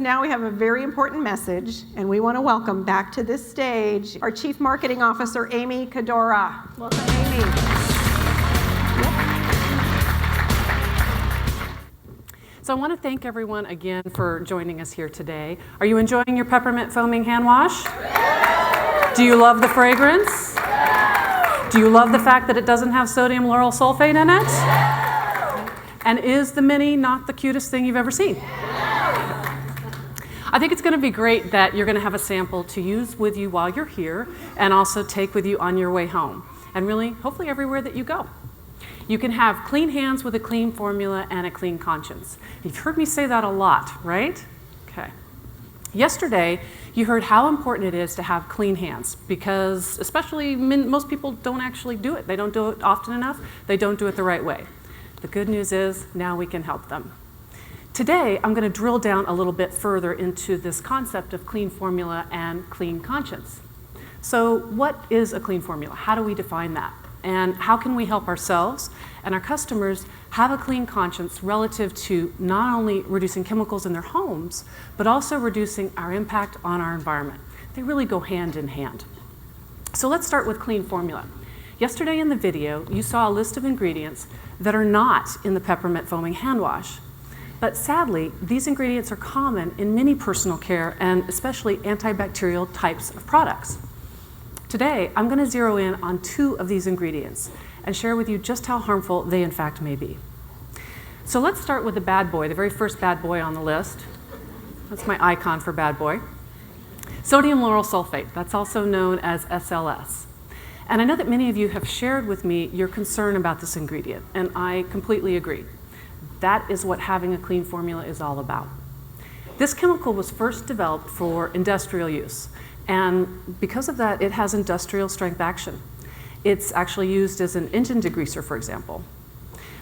Now we have a very important message, and we want to welcome back to this stage our Chief Marketing Officer, Amy Cadora. Welcome, Amy. So I want to thank everyone again for joining us here today. Are you enjoying your peppermint foaming hand wash? Do you love the fragrance? Do you love the fact that it doesn't have sodium lauryl sulfate in it? And is the mini not the cutest thing you've ever seen? I think it's going to be great that you're going to have a sample to use with you while you're here and also take with you on your way home and really, hopefully, everywhere that you go. You can have clean hands with a clean formula and a clean conscience. You've heard me say that a lot, right? Okay. Yesterday, you heard how important it is to have clean hands because especially most people don't actually do it. They don't do it often enough. They don't do it the right way. The good news is now we can help them. Today, I'm going to drill down a little bit further into this concept of clean formula and clean conscience. So what is a clean formula? How do we define that? And how can we help ourselves and our customers have a clean conscience relative to not only reducing chemicals in their homes, but also reducing our impact on our environment? They really go hand in hand. So let's start with clean formula. Yesterday in the video, you saw a list of ingredients that are not in the peppermint foaming hand wash. But sadly, these ingredients are common in many personal care and especially antibacterial types of products. Today, I'm going to zero in on 2 of these ingredients and share with you just how harmful they in fact may be. So let's start with the bad boy, the very first bad boy on the list. That's my icon for bad boy. Sodium lauryl sulfate, that's also known as SLS. And I know that many of you have shared with me your concern about this ingredient, and I completely agree. That is what having a clean formula is all about. This chemical was first developed for industrial use, and because of that, it has industrial strength action. It's actually used as an engine degreaser, for example.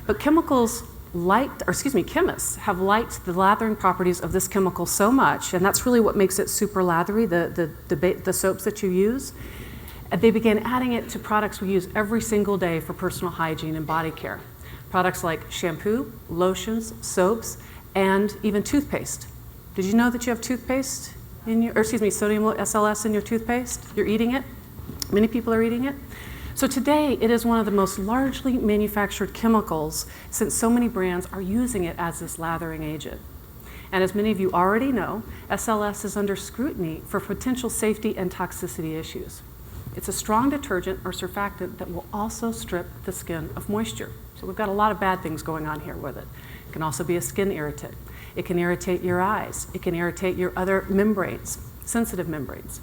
But chemists have liked the lathering properties of this chemical so much, and that's really what makes it super lathery, the soaps that you use. And they began adding it to products we use every single day for personal hygiene and body care. Products like shampoo, lotions, soaps, and even toothpaste. Did you know that you have toothpaste in your, sodium SLS in your toothpaste? You're eating it? Many people are eating it. So today, it is one of the most largely manufactured chemicals since so many brands are using it as this lathering agent. And as many of you already know, SLS is under scrutiny for potential safety and toxicity issues. It's a strong detergent or surfactant that will also strip the skin of moisture. So we've got a lot of bad things going on here with it. It can also be a skin irritant. It can irritate your eyes. It can irritate your other membranes, sensitive membranes.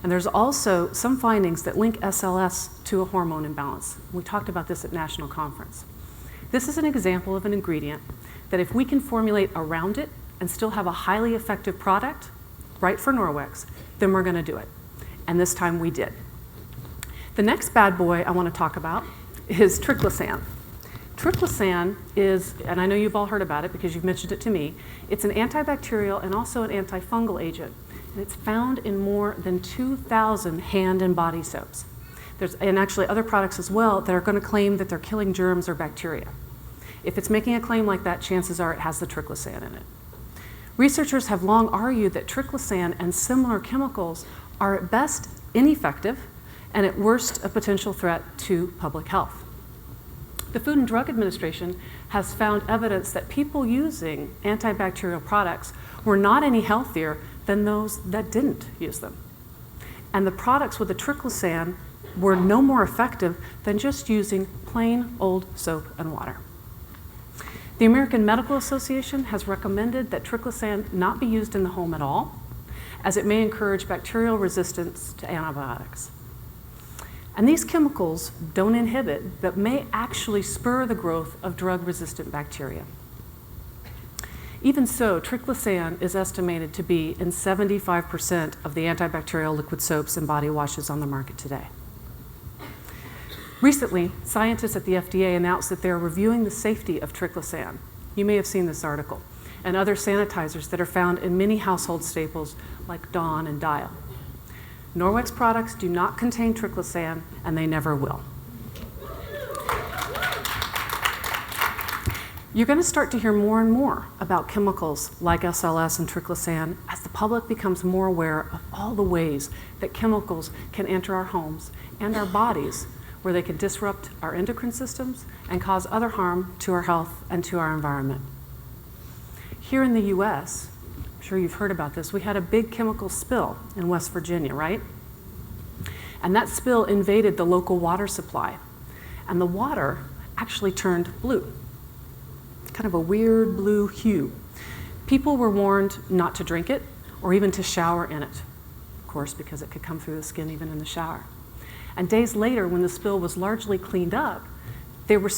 And there's also some findings that link SLS to a hormone imbalance. We talked about this at National Conference. This is an example of an ingredient that if we can formulate around it and still have a highly effective product, right for Norwex, then we're going to do it. And this time we did. The next bad boy I want to talk about is Triclosan. Triclosan is, and I know you've all heard about it because you've mentioned it to me, it's an antibacterial and also an antifungal agent. And it's found in more than 2,000 hand and body soaps. And actually other products as well that are going to claim that they're killing germs or bacteria. If it's making a claim like that, chances are it has the Triclosan in it. Researchers have long argued that Triclosan and similar chemicals are at best ineffective and at worst a potential threat to public health. The Food and Drug Administration has found evidence that people using antibacterial products were not any healthier than those that didn't use them. And the products with the Triclosan were no more effective than just using plain old soap and water. The American Medical Association has recommended that Triclosan not be used in the home at all, as it may encourage bacterial resistance to antibiotics. And these chemicals don't inhibit, but may actually spur the growth of drug-resistant bacteria. Even so, Triclosan is estimated to be in 75% of the antibacterial liquid soaps and body washes on the market today. Recently, scientists at the FDA announced that they're reviewing the safety of Triclosan. You may have seen this article, and other sanitizers that are found in many household staples like Dawn and Dial. Norwex products do not contain Triclosan, and they never will. You're going to start to hear more and more about chemicals like SLS and Triclosan as the public becomes more aware of all the ways that chemicals can enter our homes and our bodies, where they can disrupt our endocrine systems and cause other harm to our health and to our environment. Here in the US, I'm sure you've heard about this, we had a big chemical spill in West Virginia, right? And that spill invaded the local water supply. And the water actually turned blue, kind of a weird blue hue. People were warned not to drink it or even to shower in it, of course, because it could come through the skin even in the shower. And days later, when the spill was largely cleaned up, they were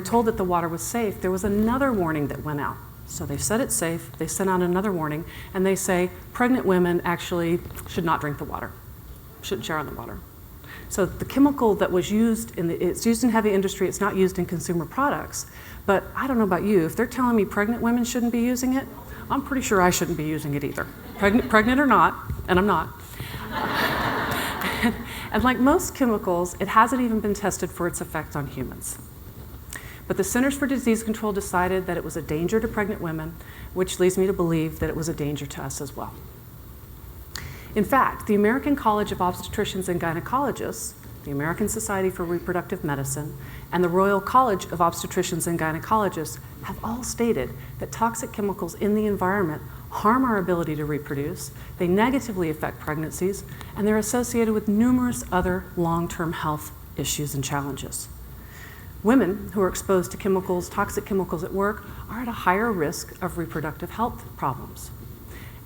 told that the water was safe, there was another warning that went out. So they said it's safe, they sent out another warning, and they say pregnant women actually should not drink the water, shouldn't shower in the water. So the chemical that was used, it's used in heavy industry, it's not used in consumer products. But I don't know about you, if they're telling me pregnant women shouldn't be using it, I'm pretty sure I shouldn't be using it either. Pregnant or not, and I'm not. And like most chemicals, it hasn't even been tested for its effect on humans. But the Centers for Disease Control decided that it was a danger to pregnant women, which leads me to believe that it was a danger to us as well. In fact, the American College of Obstetricians and Gynecologists, the American Society for Reproductive Medicine, and the Royal College of Obstetricians and Gynecologists have all stated that toxic chemicals in the environment harm our ability to reproduce, they negatively affect pregnancies, and they're associated with numerous other long-term health issues and challenges. Women who are exposed to chemicals, toxic chemicals at work, are at a higher risk of reproductive health problems.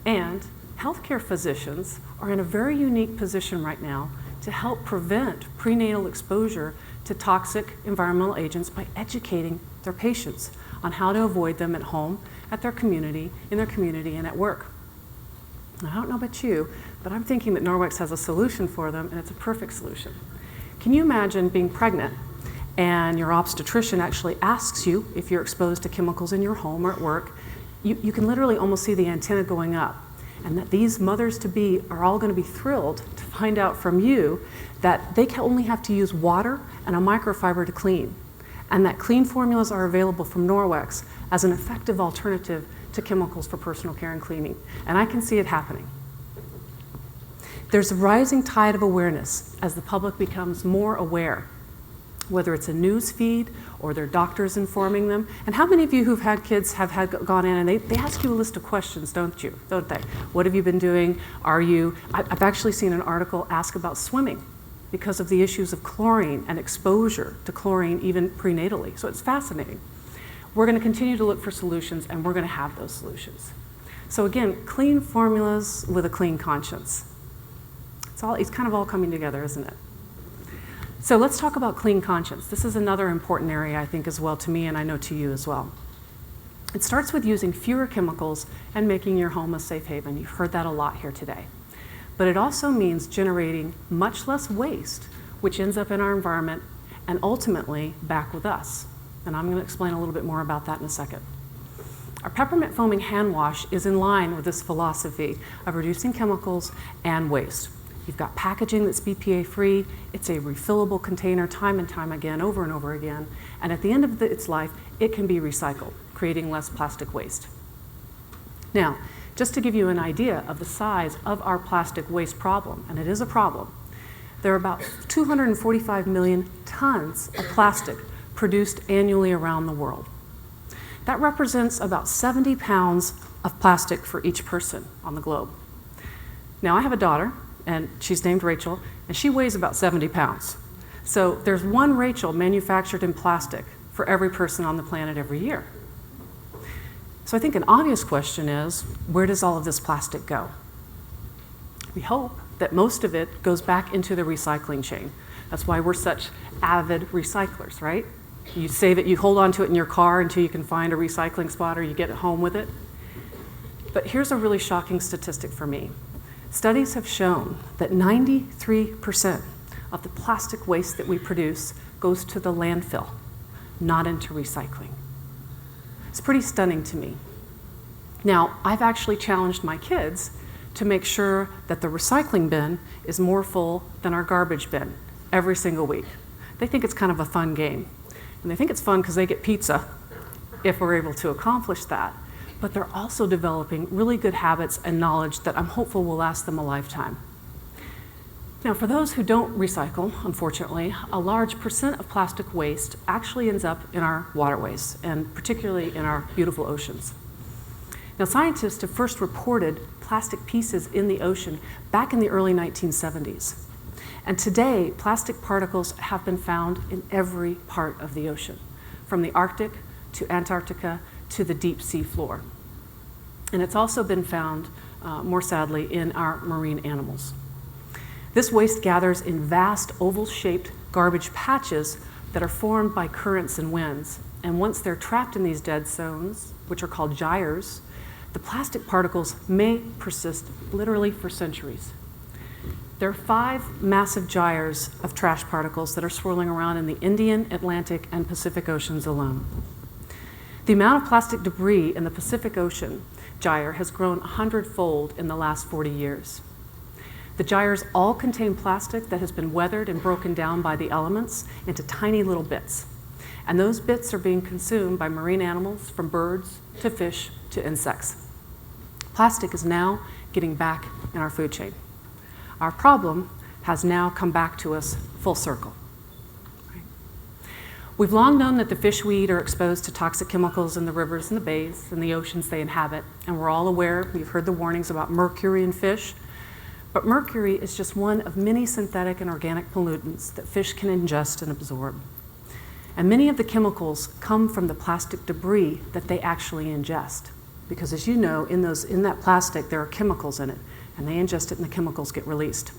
And healthcare physicians are in a very unique position right now to help prevent prenatal exposure to toxic environmental agents by educating their patients on how to avoid them at home, at their community, in their community, and at work. Now, I don't know about you, but I'm thinking that Norwex has a solution for them, and it's a perfect solution. Can you imagine being pregnant and your obstetrician actually asks you if you're exposed to chemicals in your home or at work? You can literally almost see the antenna going up, and that these mothers-to-be are all going to be thrilled to find out from you that they can only have to use water and a microfiber to clean, and that clean formulas are available from Norwex as an effective alternative to chemicals for personal care and cleaning. And I can see it happening. There's a rising tide of awareness as the public becomes more aware, whether it's a news feed or their doctors informing them. And how many of you who've had kids have gone in and they ask you a list of questions, don't they? What have you been doing? I've actually seen an article ask about swimming because of the issues of chlorine and exposure to chlorine even prenatally. So it's fascinating. We're going to continue to look for solutions, and we're going to have those solutions. So again, clean formulas with a clean conscience. It's kind of all coming together, isn't it? So let's talk about clean conscience. This is another important area, I think, as well to me, and I know to you as well. It starts with using fewer chemicals and making your home a safe haven. You've heard that a lot here today. But it also means generating much less waste, which ends up in our environment and ultimately back with us. And I'm going to explain a little bit more about that in a second. Our peppermint foaming hand wash is in line with this philosophy of reducing chemicals and waste. You've got packaging that's BPA-free. It's a refillable container time and time again, over and over again. And at the end of its life, it can be recycled, creating less plastic waste. Now, just to give you an idea of the size of our plastic waste problem, and it is a problem, there are about 245 million tons of plastic produced annually around the world. That represents about 70 pounds of plastic for each person on the globe. Now, I have a daughter, and she's named Rachel, and she weighs about 70 pounds. So there's one Rachel manufactured in plastic for every person on the planet every year. So I think an obvious question is, where does all of this plastic go? We hope that most of it goes back into the recycling chain. That's why we're such avid recyclers, right? You save it, you hold on to it in your car until you can find a recycling spot or you get it home with it. But here's a really shocking statistic for me. Studies have shown that 93% of the plastic waste that we produce goes to the landfill, not into recycling. It's pretty stunning to me. Now, I've actually challenged my kids to make sure that the recycling bin is more full than our garbage bin every single week. They think it's kind of a fun game. And they think it's fun because they get pizza if we're able to accomplish that, but they're also developing really good habits and knowledge that I'm hopeful will last them a lifetime. Now, for those who don't recycle, unfortunately, a large percent of plastic waste actually ends up in our waterways, and particularly in our beautiful oceans. Now, scientists have first reported plastic pieces in the ocean back in the early 1970s. And today, plastic particles have been found in every part of the ocean, from the Arctic to Antarctica to the deep sea floor. And it's also been found, more sadly, in our marine animals. This waste gathers in vast oval-shaped garbage patches that are formed by currents and winds. And once they're trapped in these dead zones, which are called gyres, the plastic particles may persist literally for centuries. There are 5 massive gyres of trash particles that are swirling around in the Indian, Atlantic, and Pacific Oceans alone. The amount of plastic debris in the Pacific Ocean gyre has grown 100-fold in the last 40 years. The gyres all contain plastic that has been weathered and broken down by the elements into tiny little bits. And those bits are being consumed by marine animals, from birds to fish to insects. Plastic is now getting back in our food chain. Our problem has now come back to us full circle. We've long known that the fish we eat are exposed to toxic chemicals in the rivers and the bays and the oceans they inhabit, and we're all aware, we've heard the warnings about mercury in fish. But mercury is just one of many synthetic and organic pollutants that fish can ingest and absorb. And many of the chemicals come from the plastic debris that they actually ingest. Because as you know, in that plastic, there are chemicals in it, and they ingest it and the chemicals get released.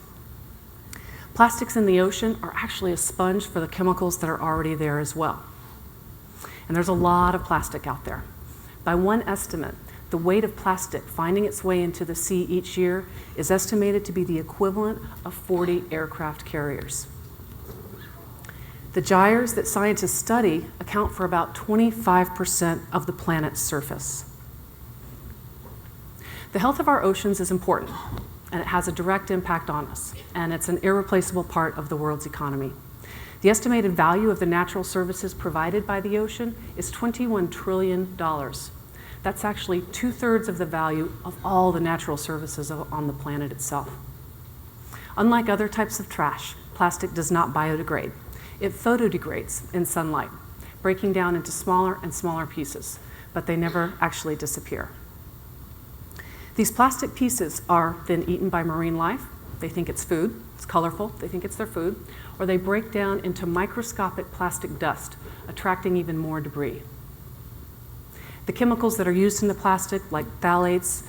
Plastics in the ocean are actually a sponge for the chemicals that are already there as well. And there's a lot of plastic out there. By one estimate, the weight of plastic finding its way into the sea each year is estimated to be the equivalent of 40 aircraft carriers. The gyres that scientists study account for about 25% of the planet's surface. The health of our oceans is important, and it has a direct impact on us, and it's an irreplaceable part of the world's economy. The estimated value of the natural services provided by the ocean is $21 trillion. That's actually 2/3 of the value of all the natural services on the planet itself. Unlike other types of trash, plastic does not biodegrade. It photodegrades in sunlight, breaking down into smaller and smaller pieces, but they never actually disappear. These plastic pieces are then eaten by marine life. They think it's food, it's colorful, they think it's their food, or they break down into microscopic plastic dust, attracting even more debris. The chemicals that are used in the plastic, like phthalates,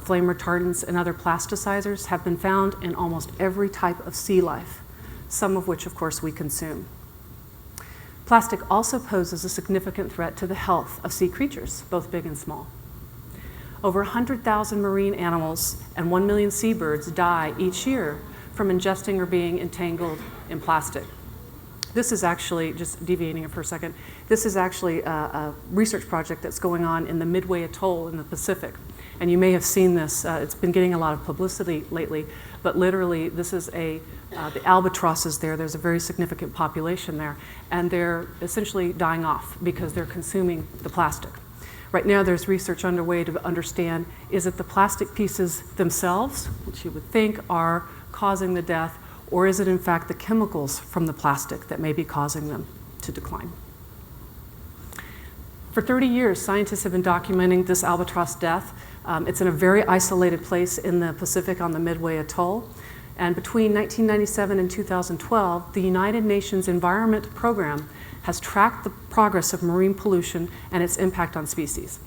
flame retardants, and other plasticizers, have been found in almost every type of sea life, some of which, of course, we consume. Plastic also poses a significant threat to the health of sea creatures, both big and small. Over 100,000 marine animals and 1 million seabirds die each year from ingesting or being entangled in plastic. This is actually, just deviating it for a second, this is actually a research project that's going on in the Midway Atoll in the Pacific. And you may have seen this, it's been getting a lot of publicity lately, but literally this is the albatrosses there's a very significant population there, and they're essentially dying off because they're consuming the plastic. Right now there's research underway to understand, is it the plastic pieces themselves, which you would think are causing the death, or is it in fact the chemicals from the plastic that may be causing them to decline? For 30 years, scientists have been documenting this albatross death. It's in a very isolated place in the Pacific on the Midway Atoll. And between 1997 and 2012, the United Nations Environment Program has tracked the progress of marine pollution and its impact on species.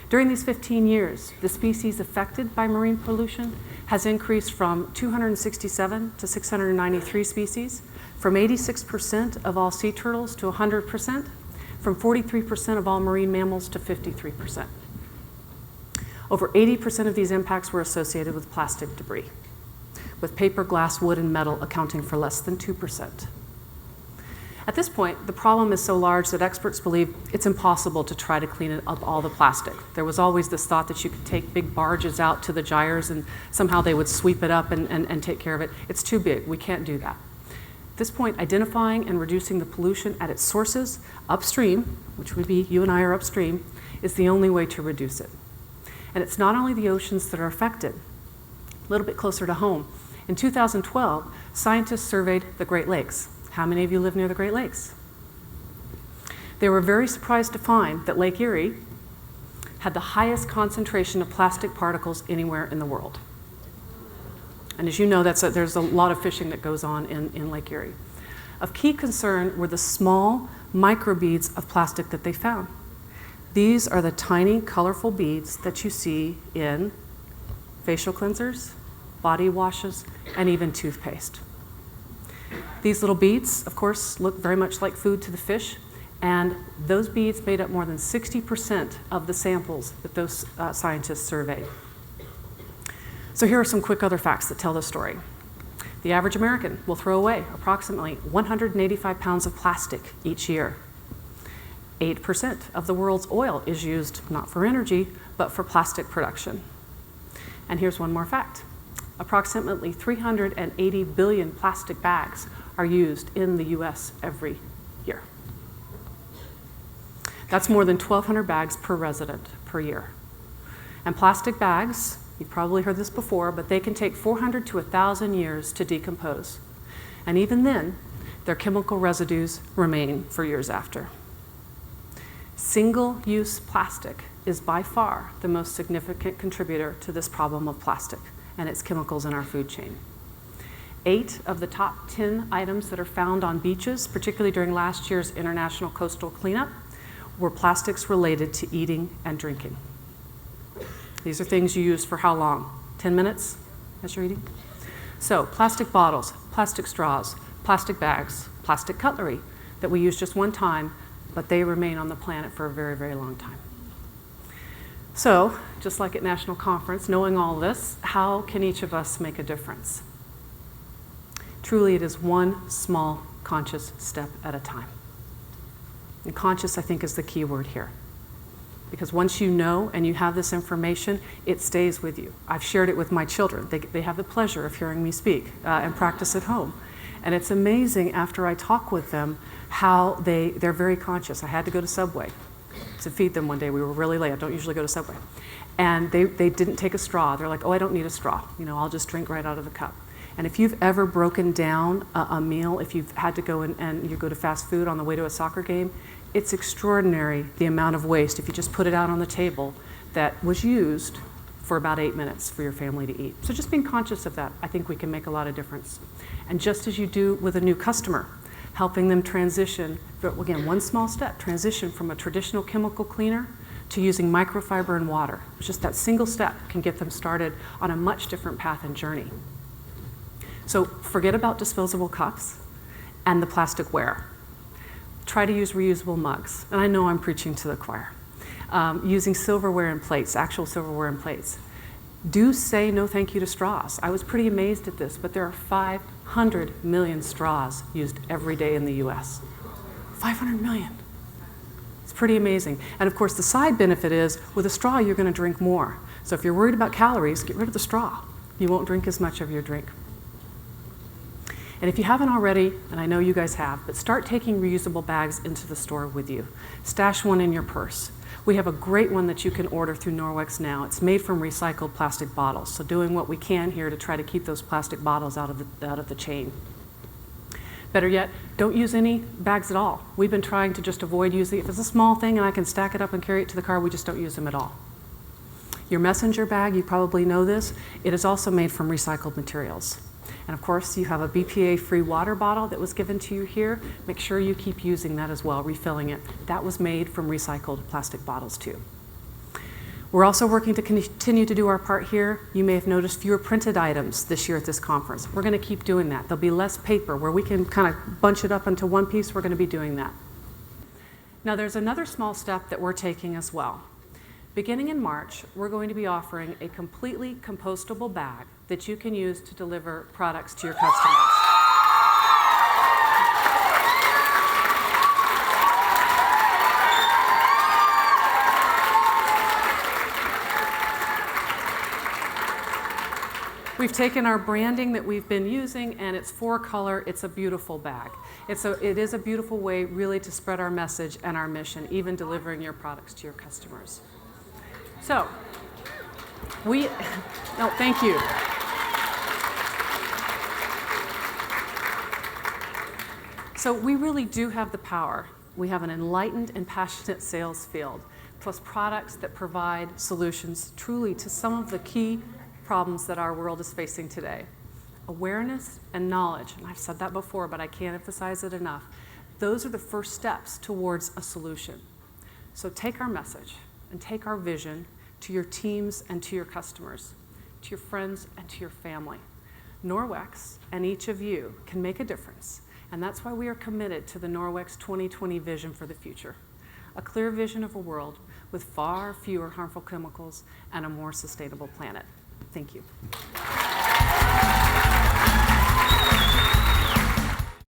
During these 15 years, the species affected by marine pollution has increased from 267 to 693 species, from 86% of all sea turtles to 100%, from 43% of all marine mammals to 53%. Over 80% of these impacts were associated with plastic debris, with paper, glass, wood, and metal accounting for less than 2%. At this point, the problem is so large that experts believe it's impossible to try to clean up all the plastic. There was always this thought that you could take big barges out to the gyres and somehow they would sweep it up and take care of it. It's too big. We can't do that. At this point, identifying and reducing the pollution at its sources upstream, which would be you and I are upstream, is the only way to reduce it. And it's not only the oceans that are affected. A little bit closer to home, in 2012, scientists surveyed the Great Lakes. How many of you live near the Great Lakes? They were very surprised to find that Lake Erie had the highest concentration of plastic particles anywhere in the world. And as you know, there's a lot of fishing that goes on in Lake Erie. Of key concern were the small microbeads of plastic that they found. These are the tiny, colorful beads that you see in facial cleansers, body washes, and even toothpaste. These little beads, of course, look very much like food to the fish, and those beads made up more than 60% of the samples that those scientists surveyed. So here are some quick other facts that tell the story. The average American will throw away approximately 185 pounds of plastic each year. 8% of the world's oil is used not for energy, but for plastic production. And here's one more fact. Approximately 380 billion plastic bags are used in the US every year. That's more than 1,200 bags per resident per year. And plastic bags, you've probably heard this before, but they can take 400 to 1,000 years to decompose. And even then, their chemical residues remain for years after. Single-use plastic is by far the most significant contributor to this problem of plastic and its chemicals in our food chain. 8 of the top 10 items that are found on beaches, particularly during last year's International Coastal Cleanup, were plastics related to eating and drinking. These are things you use for how long? 10 minutes as you're eating? So plastic bottles, plastic straws, plastic bags, plastic cutlery that we use just one time, but they remain on the planet for a very, very long time. So, just like at National Conference, knowing all this, how can each of us make a difference? Truly, it is one small conscious step at a time. And conscious, I think, is the key word here. Because once you know and you have this information, it stays with you. I've shared it with my children. They have the pleasure of hearing me speak and practice at home. And it's amazing after I talk with them how they're very conscious. I had to go to Subway to feed them one day. We were really late. I don't usually go to Subway. And they didn't take a straw. They're like, oh, I don't need a straw. I'll just drink right out of the cup. And if you've ever broken down a meal, if you've had to go and you go to fast food on the way to a soccer game, it's extraordinary the amount of waste, if you just put it out on the table, that was used for about 8 minutes for your family to eat. So just being conscious of that, I think we can make a lot of difference. And just as you do with a new customer, helping them transition, again, one small step, transition from a traditional chemical cleaner to using microfiber and water. Just that single step can get them started on a much different path and journey. So forget about disposable cups and the plastic ware. Try to use reusable mugs. And I know I'm preaching to the choir. Using silverware and plates, actual silverware and plates. Do say no thank you to straws. I was pretty amazed at this, but there are 500 million straws used every day in the US. 500 million. It's pretty amazing. And of course, the side benefit is, with a straw, you're going to drink more. So if you're worried about calories, get rid of the straw. You won't drink as much of your drink. And if you haven't already, and I know you guys have, but start taking reusable bags into the store with you. Stash one in your purse. We have a great one that you can order through Norwex now. It's made from recycled plastic bottles. So doing what we can here to try to keep those plastic bottles out of the chain. Better yet, don't use any bags at all. We've been trying to just avoid using, if it's a small thing and I can stack it up and carry it to the car, we just don't use them at all. Your messenger bag, you probably know this, it is also made from recycled materials. And of course, you have a BPA-free water bottle that was given to you here. Make sure you keep using that as well, refilling it. That was made from recycled plastic bottles too. We're also working to continue to do our part here. You may have noticed fewer printed items this year at this conference. We're going to keep doing that. There'll be less paper where we can kind of bunch it up into one piece. We're going to be doing that. Now there's another small step that we're taking as well. Beginning in March, we're going to be offering a completely compostable bag that you can use to deliver products to your customers. We've taken our branding that we've been using, and it's 4-color. It's a beautiful bag. It is a beautiful way really to spread our message and our mission, even delivering your products to your customers. So, no, thank you. So we really do have the power. We have an enlightened and passionate sales field, plus products that provide solutions truly to some of the key problems that our world is facing today. Awareness and knowledge, and I've said that before, but I can't emphasize it enough. Those are the first steps towards a solution. So take our message and take our vision to your teams and to your customers, to your friends and to your family. Norwex and each of you can make a difference, and that's why we are committed to the Norwex 2020 vision for the future. A clear vision of a world with far fewer harmful chemicals and a more sustainable planet. Thank you.